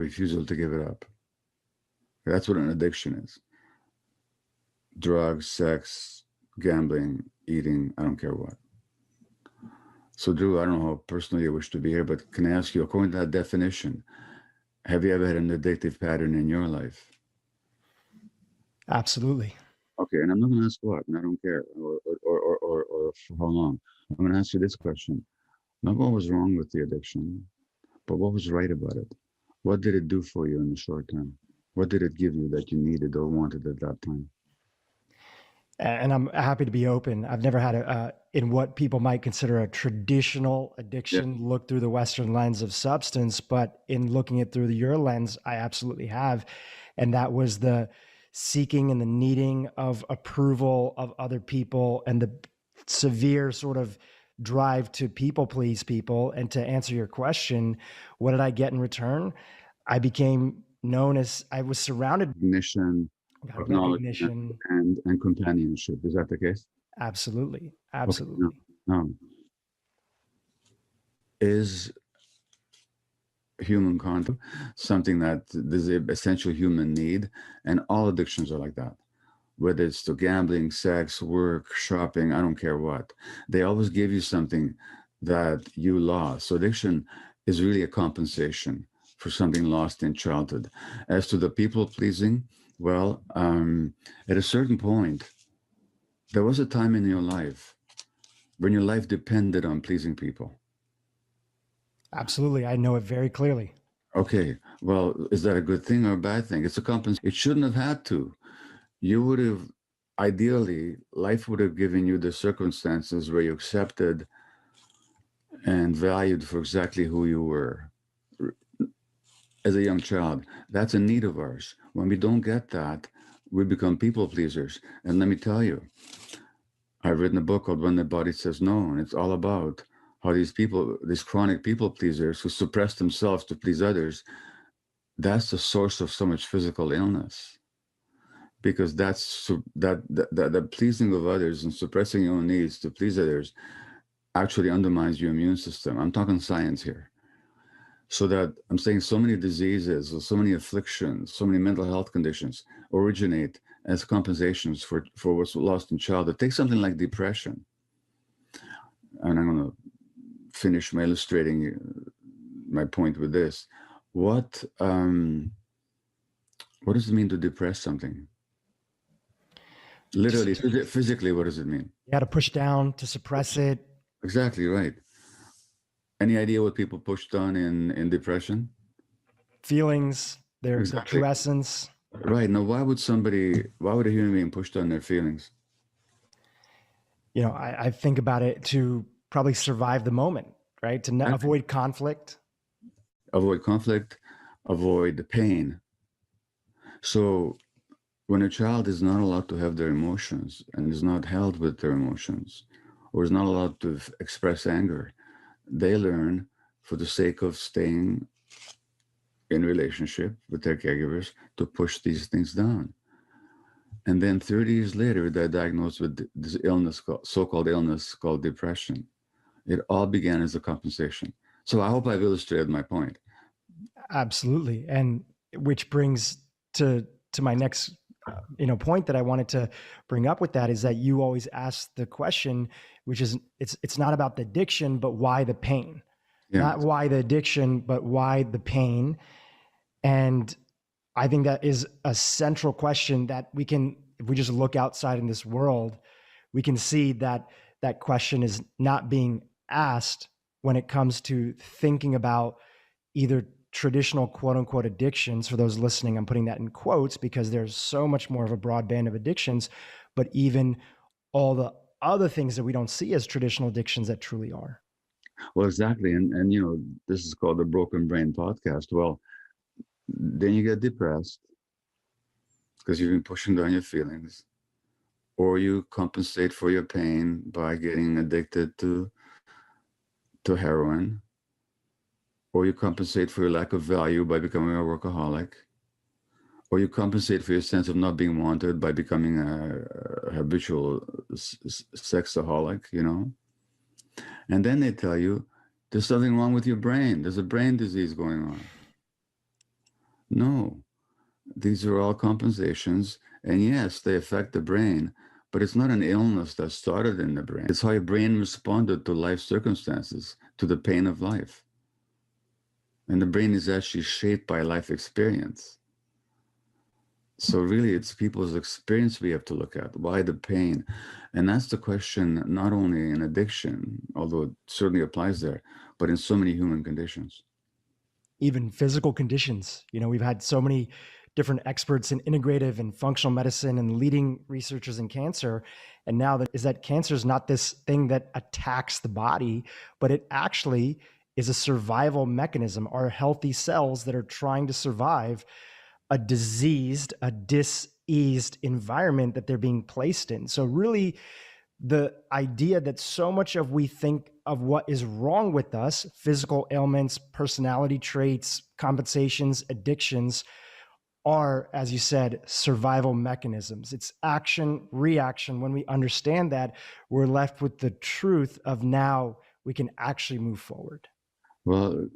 refusal to give it up. That's what an addiction is. Drugs, sex, gambling, eating, I don't care what. So Drew, I don't know how personally you wish to be here, but can I ask you, according to that definition, have you ever had an addictive pattern in your life? Absolutely. Okay, and I'm not going to ask what, and I don't care, or for how long. I'm going to ask you this question. Not what was wrong with the addiction, but what was right about it? What did it do for you in the short term? What did it give you that you needed or wanted at that time? And I'm happy to be open. I've never had in what people might consider a traditional Yeah. addiction look through the Western lens of substance, but in looking it through your lens, I absolutely have. And that was the seeking and the needing of approval of other people and the severe sort of drive to people please people. And to answer your question, what did I get in return? I became known as, I was surrounded, Recognition, got acknowledgement, recognition. and companionship. Is that the case? Absolutely. Okay. No, Absolutely. no. Is human contact something that is an essential human need, and all addictions are like that, whether it's to gambling, sex, work, shopping, I don't care what, they always give you something that you lost. So addiction is really a compensation for something lost in childhood. As to the people pleasing, well, at a certain point there was a time in your life when your life depended on pleasing people. Absolutely. I know it very clearly. Okay, well, is that a good thing or a bad thing? It's a compensation. It shouldn't have had to. You would have, ideally, life would have given you the circumstances where you accepted and valued for exactly who you were as a young child. That's a need of ours. When we don't get that, we become people pleasers. And let me tell you, I've written a book called When the Body Says No, and it's all about how these people, these chronic people pleasers who suppress themselves to please others, that's the source of so much physical illness. Because that pleasing of others and suppressing your own needs to please others actually undermines your immune system. I'm talking science here. So that I'm saying so many diseases or so many afflictions, so many mental health conditions originate as compensations for what's lost in childhood. Take something like depression. And I'm going to finish my illustrating my point with this. What what does it mean to depress something? Literally, Just physically, what does it mean? you got to push down to suppress it. Exactly right. Any idea what people push down in depression? Feelings, their Exactly. true essence. Right. Now, why would a human being push down their feelings? You know, I think about it to probably survive the moment, right? To Exactly. avoid conflict. Avoid conflict, avoid the pain. So when a child is not allowed to have their emotions and is not held with their emotions, or is not allowed to express anger, they learn for the sake of staying in relationship with their caregivers to push these things down. And then 30 years later, they're diagnosed with this illness, so-called illness called depression. It all began as a compensation. So I hope I've illustrated my point. Absolutely. And which brings to my next point that I wanted to bring up with that is that you always ask the question, which is it's not about the addiction, but why the pain. Yeah. Not why the addiction, but why the pain. And I think that is a central question that we can, if we just look outside in this world, we can see that that question is not being asked when it comes to thinking about either traditional quote unquote addictions. For those listening, I'm putting that in quotes because there's so much more of a broad band of addictions, but even all the other things that we don't see as traditional addictions that truly are. Well, exactly. And this is called the Broken Brain Podcast. Well, then you get depressed because you've been pushing down your feelings, or you compensate for your pain by getting addicted to heroin, or you compensate for your lack of value by becoming a workaholic, or you compensate for your sense of not being wanted by becoming a habitual sexaholic. And then they tell you there's something wrong with your brain. There's a brain disease going on. No, these are all compensations. And yes, they affect the brain, but it's not an illness that started in the brain. It's how your brain responded to life circumstances, to the pain of life. And the brain is actually shaped by life experience. So really, it's people's experience we have to look at. Why the pain? And that's the question, not only in addiction, although it certainly applies there, but in so many human conditions. Even physical conditions. We've had so many different experts in integrative and functional medicine and leading researchers in cancer. And now that cancer is not this thing that attacks the body, but it actually is a survival mechanism. Our healthy cells that are trying to survive a diseased, a diseased environment that they're being placed in. So really, the idea that so much of we think of what is wrong with us, physical ailments, personality traits, compensations, addictions, are, as you said, survival mechanisms. It's action, reaction. When we understand that, we're left with the truth of now we can actually move forward. Well,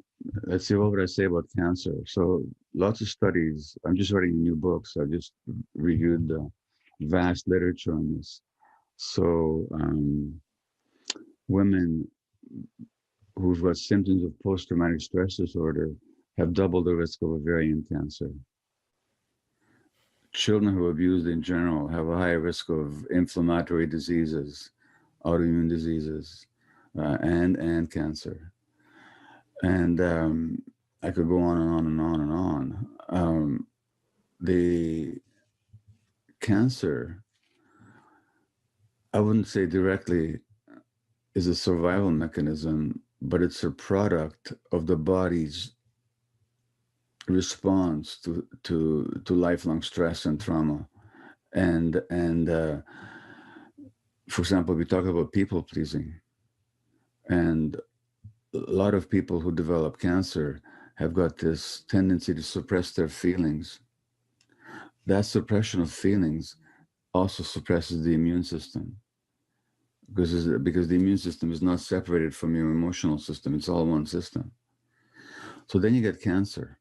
let's see, what would I say about cancer? So lots of studies. I'm just writing a new book, so I just reviewed the vast literature on this. So women who've got symptoms of post-traumatic stress disorder have double the risk of ovarian cancer. Children who are abused in general have a higher risk of inflammatory diseases, autoimmune diseases, and cancer. And I could go on and on and on and on. The cancer, I wouldn't say directly is a survival mechanism, but it's a product of the body's response to lifelong stress and trauma. And for example, we talk about people pleasing, and a lot of people who develop cancer have got this tendency to suppress their feelings. That suppression of feelings also suppresses the immune system, because the immune system is not separated from your emotional system. It's all one system. So then you get cancer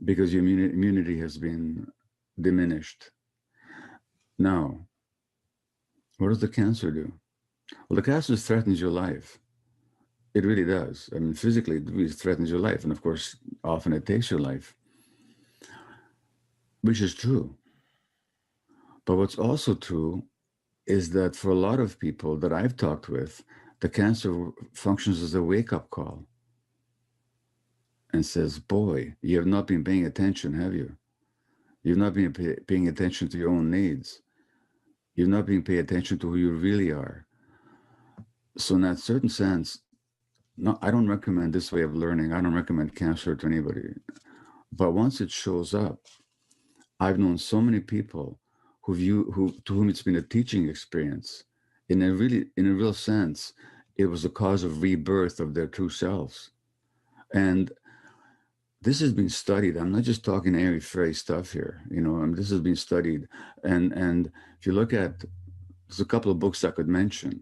because your immunity has been diminished. Now, what does the cancer do? Well, the cancer threatens your life. It really does. I mean, physically, it really threatens your life. And of course, often it takes your life, which is true. But what's also true is that for a lot of people that I've talked with, the cancer functions as a wake-up call and says, boy, you have not been paying attention, have you? You've not been paying attention to your own needs. You've not been paying attention to who you really are. So in that certain sense, no, I don't recommend this way of learning. I don't recommend cancer to anybody. But once it shows up, I've known so many people to whom it's been a teaching experience. In a real sense, it was a cause of rebirth of their true selves. And this has been studied. I'm not just talking airy-fairy stuff here. This has been studied. And if you look at, there's a couple of books I could mention.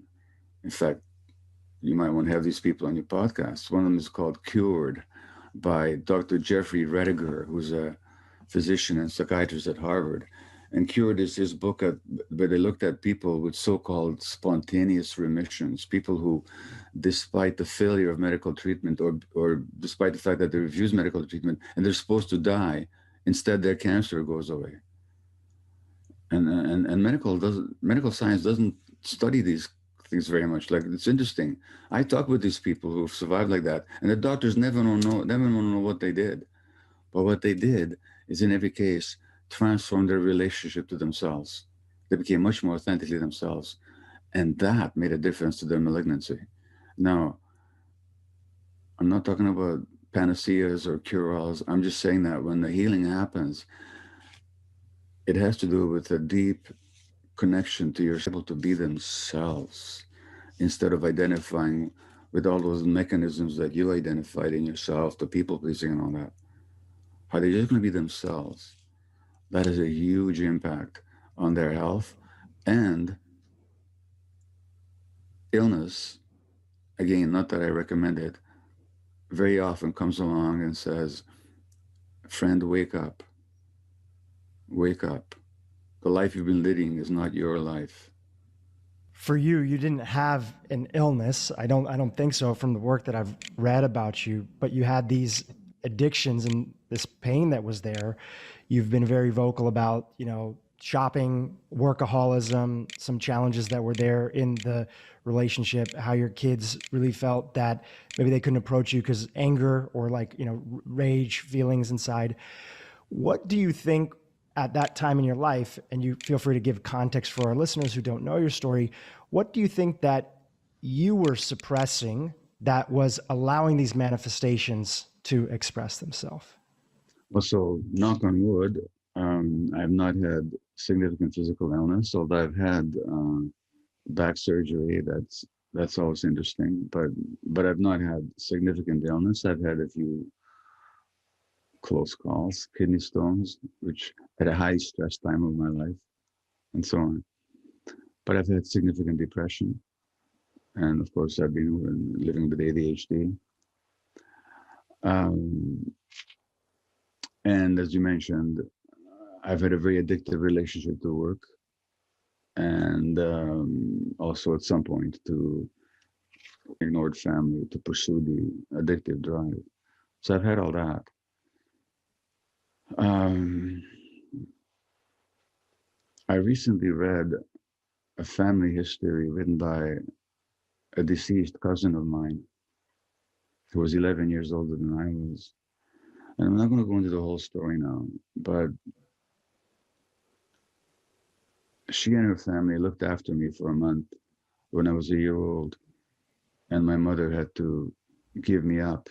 In fact, you might want to have these people on your podcast. One of them is called Cured by Dr. Jeffrey Rediger, who's a physician and psychiatrist at Harvard. And Cured is his book where they looked at people with so-called spontaneous remissions, people who, despite the failure of medical treatment or despite the fact that they refuse medical treatment and they're supposed to die, instead their cancer goes away. And medical science doesn't study these things very much. Like, it's interesting. I talk with these people who've survived like that, and the doctors never know what they did. But what they did is, in every case, transformed their relationship to themselves. They became much more authentically themselves. And that made a difference to their malignancy. Now, I'm not talking about panaceas or cure-alls. I'm just saying that when the healing happens, it has to do with a deep connection to your able to be themselves, instead of identifying with all those mechanisms that you identified in yourself, the people pleasing and all that. Are they just going to be themselves? That has a huge impact on their health. And illness, again, not that I recommend it, very often comes along and says, Friend, wake up. Wake up. The life you've been leading is not your life. For you, you didn't have an illness. I don't think so from the work that I've read about you, but you had these addictions and this pain that was there. You've been very vocal about, shopping, workaholism, some challenges that were there in the relationship, how your kids really felt that maybe they couldn't approach you because anger or like, rage feelings inside. What do you think at that time in your life, and you feel free to give context for our listeners who don't know your story, what do you think that you were suppressing that was allowing these manifestations to express themselves? Also, knock on wood, I've not had significant physical illness, although I've had back surgery. That's always interesting, but I've not had significant illness. I've had a few close calls, kidney stones, which at a high stress time of my life, and so on. But I've had significant depression, and of course, I've been living with ADHD. Um, and as you mentioned, I've had a very addictive relationship to work, and also at some point to ignored family to pursue the addictive drive. So I've had all that. Um, I recently read a family history written by a deceased cousin of mine who was 11 years older than I was. And I'm not going to go into the whole story now, but she and her family looked after me for a month when I was a year old. And my mother had to give me up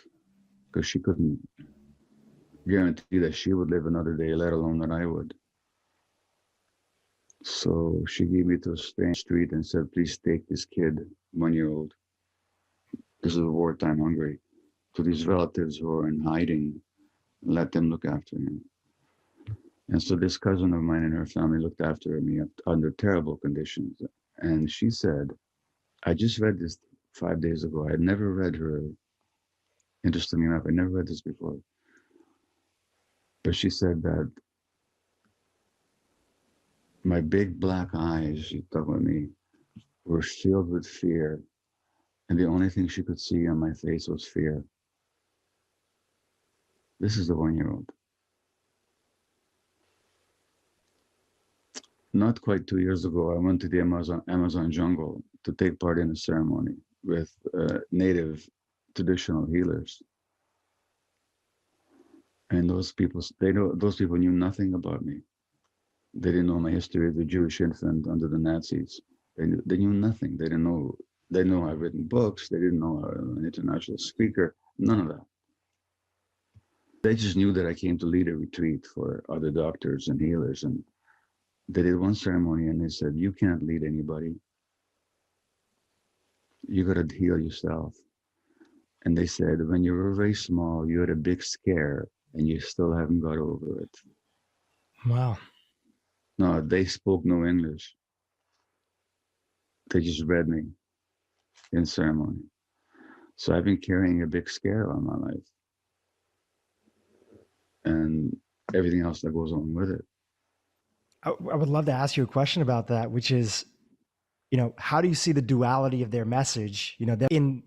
because she couldn't guarantee that she would live another day, let alone that I would. So she gave me to a strange street and said, please take this kid, 1 year old. This is wartime Hungary. To these relatives who are in hiding, let them look after him. And so this cousin of mine and her family looked after me under terrible conditions. And she said, I just read this 5 days ago. I had never read her, interestingly enough, I never read this before. But she said that my big black eyes, she talked about me, were filled with fear. And the only thing she could see on my face was fear. This is the 1 year old. Not quite 2 years ago, I went to the Amazon jungle to take part in a ceremony with native traditional healers. And those people knew nothing about me. They didn't know my history as a Jewish infant under the Nazis. They knew nothing. They didn't know. They know I've written books. They didn't know I'm an international speaker. None of that. They just knew that I came to lead a retreat for other doctors and healers. And they did one ceremony and they said, you can't lead anybody. You got to heal yourself. And they said, when you were very small, you had a big scare and you still haven't got over it. Wow. No, they spoke no English. They just read me in ceremony. So I've been carrying a big scare on my life and everything else that goes on with it. I would love to ask you a question about that, which is, how do you see the duality of their message? In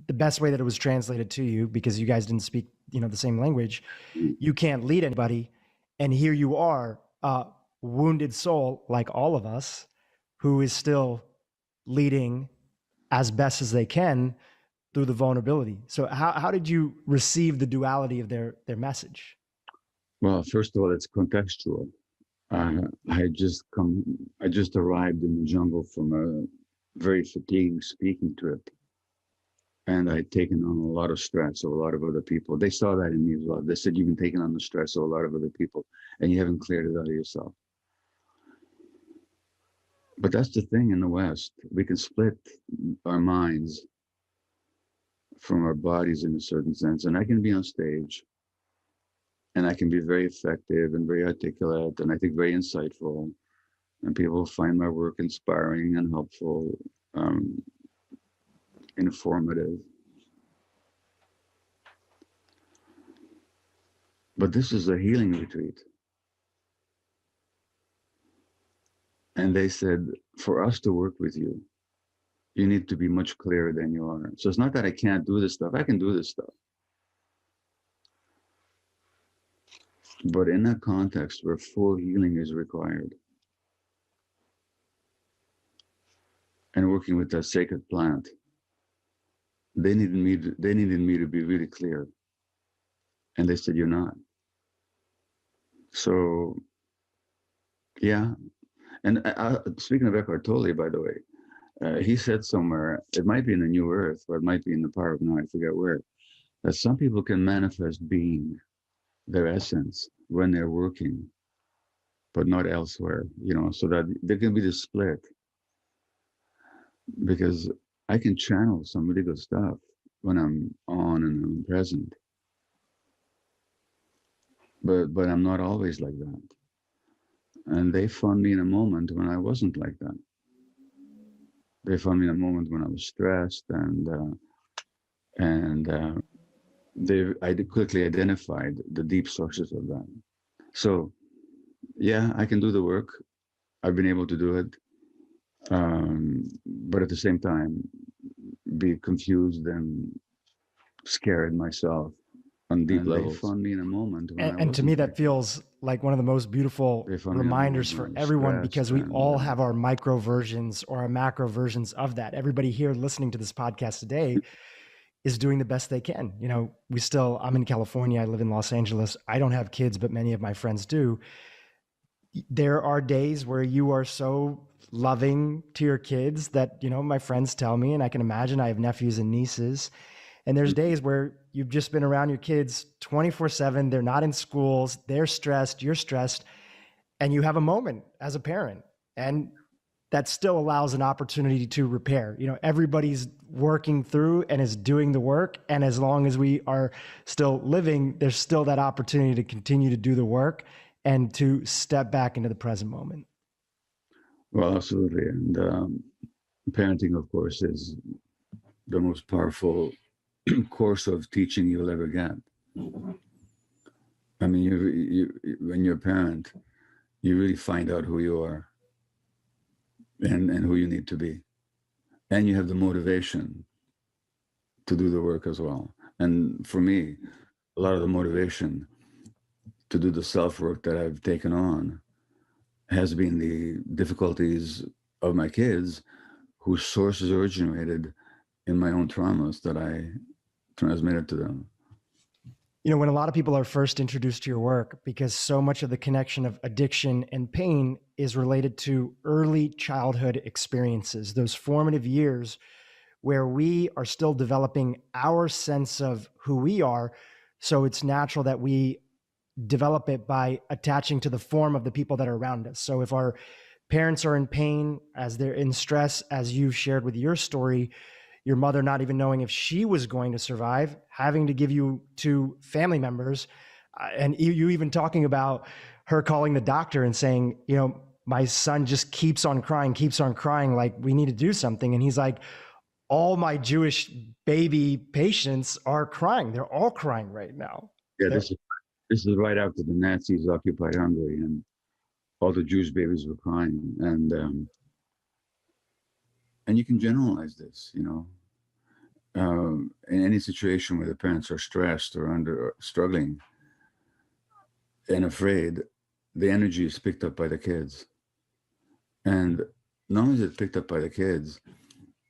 the best way that it was translated to you, because you guys didn't speak, the same language. You can't lead anybody, and here you are, a wounded soul like all of us, who is still leading as best as they can through the vulnerability. So how did you receive the duality of their message? Well, first of all, it's contextual. I just arrived in the jungle from a very fatiguing speaking trip. And I'd taken on a lot of stress of a lot of other people. They saw that in me as well. They said, you've been taking on the stress of a lot of other people and you haven't cleared it out of yourself. But that's the thing in the West. We can split our minds from our bodies in a certain sense. And I can be on stage and I can be very effective and very articulate and I think very insightful. And people find my work inspiring and helpful, informative. But this is a healing retreat. And they said, for us to work with you, you need to be much clearer than you are. So it's not that I can't do this stuff. I can do this stuff. But in that context where full healing is required, and working with that sacred plant, they needed me to be really clear. And they said, you're not. So, yeah. And speaking of Eckhart Tolle, by the way, he said somewhere, it might be in the New Earth, or it might be in the Power of Now, I forget where, that some people can manifest being, their essence, when they're working, but not elsewhere, so that there can be this split. Because I can channel some really good stuff when I'm on and I'm present. But I'm not always like that. And they found me in a moment when I wasn't like that. They found me in a moment when I was stressed, and I quickly identified the deep sources of that. So, yeah, I can do the work. I've been able to do it, but at the same time, be confused and scared myself on deep levels. They found me in a moment when and to me that feels like one of the most beautiful reminders for everyone, because we all have our micro versions or our macro versions of that. Everybody here listening to this podcast today is doing the best they can. I'm in California, I live in Los Angeles. I don't have kids, but many of my friends do. There are days where you are so loving to your kids that, my friends tell me, and I can imagine, I have nephews and nieces. And there's days where you've just been around your kids 24/7. They're not in schools. They're stressed. You're stressed. And you have a moment as a parent. And that still allows an opportunity to repair. Everybody's working through and is doing the work. And as long as we are still living, there's still that opportunity to continue to do the work and to step back into the present moment. Well, absolutely. And parenting, of course, is the most powerful course of teaching you'll ever get. I mean, you when you're a parent, you really find out who you are and who you need to be. And you have the motivation to do the work as well. And for me, a lot of the motivation to do the self-work that I've taken on has been the difficulties of my kids, whose sources originated in my own traumas that I transmitted to them. When a lot of people are first introduced to your work, because so much of the connection of addiction and pain is related to early childhood experiences, those formative years where we are still developing our sense of who we are. So it's natural that we develop it by attaching to the form of the people that are around us. So if our parents are in pain, as they're in stress, as you shared with your story, your mother not even knowing if she was going to survive, having to give you to family members, and you even talking about her calling the doctor and saying, my son just keeps on crying, like, we need to do something. And he's like, all my Jewish baby patients are crying. They're all crying right now. Yeah, this is right after the Nazis occupied Hungary, and all the Jewish babies were crying. And you can generalize this, in any situation where the parents are stressed or struggling and afraid, the energy is picked up by the kids. And not only is it picked up by the kids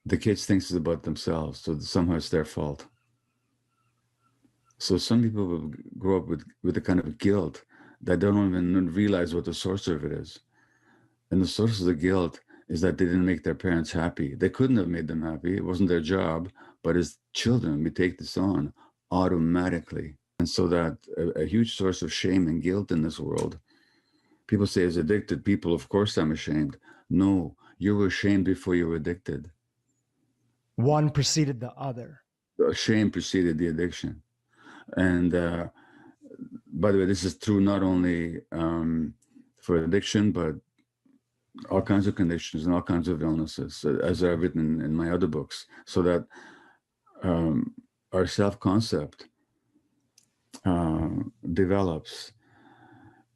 think it's about themselves, so somehow it's their fault. So some people will grow up with a kind of guilt that they don't even realize what the source of it is. And the source of the guilt is that they didn't make their parents happy. They couldn't have made them happy. It wasn't their job. But as children, we take this on automatically. And so that a huge source of shame and guilt in this world. People say, as addicted people, of course I'm ashamed. No, you were ashamed before you were addicted. One preceded the other. Shame preceded the addiction. And by the way, this is true not only for addiction, but all kinds of conditions and all kinds of illnesses, as I've written in my other books, so that our self-concept uh, develops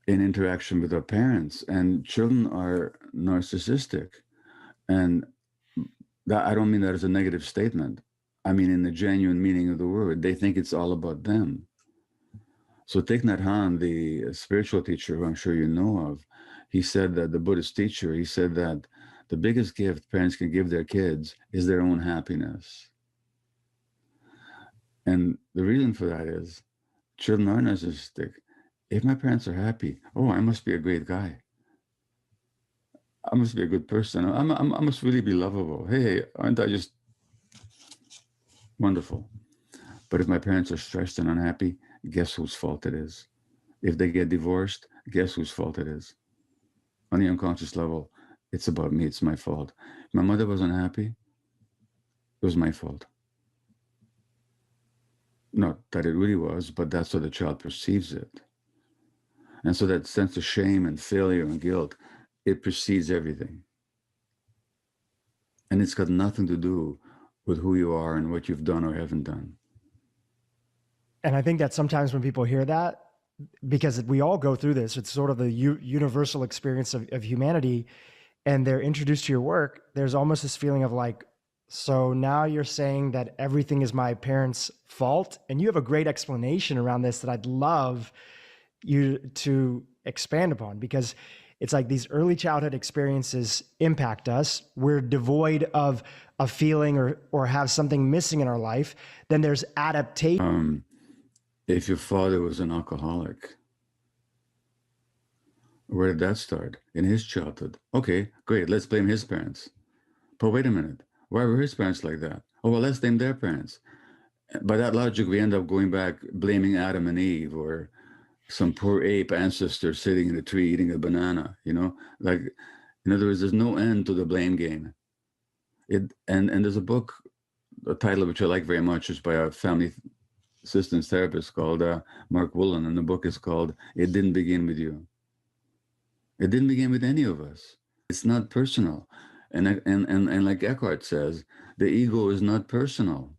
in interaction with our parents, and children are narcissistic. And that, I don't mean that as a negative statement. I mean in the genuine meaning of the word. They think it's all about them. So Thich Nhat Hanh, the spiritual teacher who I'm sure you know of, he said that, the Buddhist teacher, he said that the biggest gift parents can give their kids is their own happiness. And the reason for that is children are narcissistic. If my parents are happy, oh, I must be a great guy. I must be a good person. I must really be lovable. Hey, aren't I just wonderful? But if my parents are stressed and unhappy, guess whose fault it is? If they get divorced, guess whose fault it is? On the unconscious level, it's about me. It's my fault. If my mother was unhappy, it was my fault. Not that it really was, but that's how the child perceives it. And so that sense of shame and failure and guilt, it precedes everything. And it's got nothing to do with who you are and what you've done or haven't done. And I think that sometimes when people hear that, because we all go through this, it's sort of the universal experience of humanity, and they're introduced to your work, there's almost this feeling of like, so now you're saying that everything is my parents' fault? And you have a great explanation around this that I'd love you to expand upon, because it's like these early childhood experiences impact us. We're devoid of a feeling or have something missing in our life. Then there's adaptation. If your father was an alcoholic, where did that start? In his childhood. Okay, great. Let's blame his parents. But wait a minute. Why were his parents like that? Oh, well, let's blame their parents. By that logic, we end up going back, blaming Adam and Eve or some poor ape ancestor sitting in a tree eating a banana, Like, in other words, there's no end to the blame game. And there's a book, a title of which I like very much, is by a family systems therapist called Mark Woolen, and the book is called It Didn't Begin With You. It didn't begin with any of us. It's not personal. And like Eckhart says, the ego is not personal.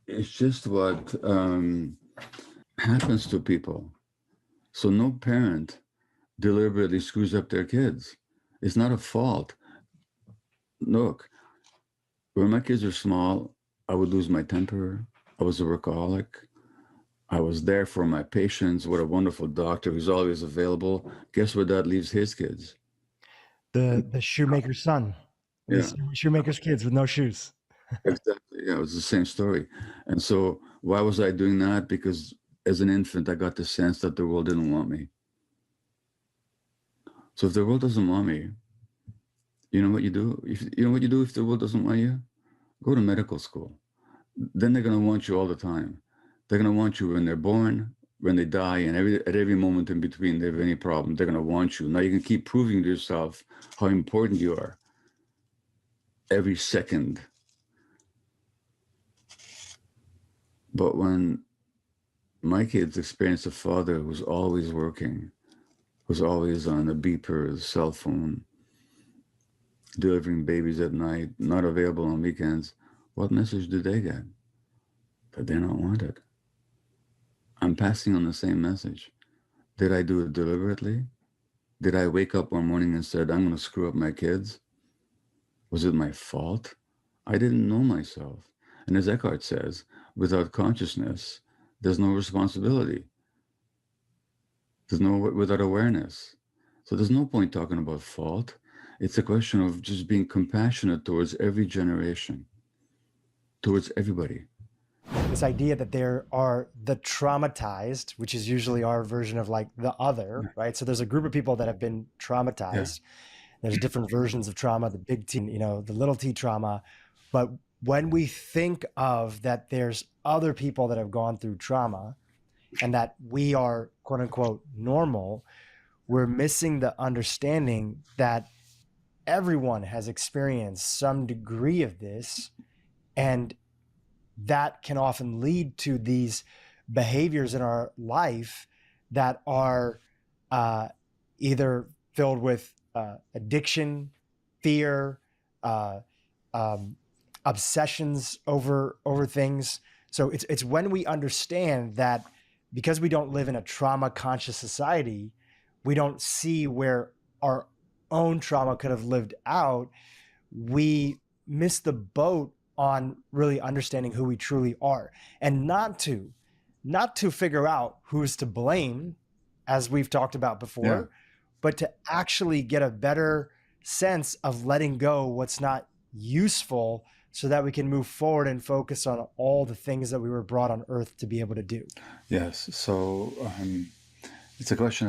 It's just what happens to people. So no parent deliberately screws up their kids. It's not a fault. Look, when my kids were small, I would lose my temper. I was a workaholic. I was there for my patients. What a wonderful doctor who's always available. Guess where that leaves his kids? The shoemaker's son. Yeah. Shoemaker's kids with no shoes. Exactly. Yeah, it was the same story. And so why was I doing that? Because as an infant, I got the sense that the world didn't want me. So if the world doesn't want me, you know what you do? You know what you do if the world doesn't want you? Go to medical school. Then they're going to want you all the time. They're going to want you when they're born, when they die, and at every moment in between they have any problem, they're going to want you. Now you can keep proving to yourself how important you are every second. But when my kids experienced a father who was always working, was always on a beeper, a cell phone, delivering babies at night, not available on weekends, what message did they get? That they're not wanted. I'm passing on the same message. Did I do it deliberately? Did I wake up one morning and said, I'm going to screw up my kids? Was it my fault? I didn't know myself. And as Eckhart says, without consciousness, there's no responsibility. There's no without awareness. So there's no point talking about fault. It's a question of just being compassionate towards every generation, towards everybody. This idea that there are the traumatized, which is usually our version of like the other, right? So there's a group of people that have been traumatized. Yeah. There's different versions of trauma, the big T, the little T trauma. But when we think of that, there's other people that have gone through trauma and that we are quote unquote normal, we're missing the understanding that everyone has experienced some degree of this, and that can often lead to these behaviors in our life that are either filled with addiction, fear, obsessions over things. So it's when we understand that because we don't live in a trauma conscious society, we don't see where our own trauma could have lived out. We miss the boat on really understanding who we truly are, and not to figure out who's to blame, as we've talked about before, but to actually get a better sense of letting go what's not useful, so that we can move forward and focus on all the things that we were brought on earth to be able to do. Yes. So it's a question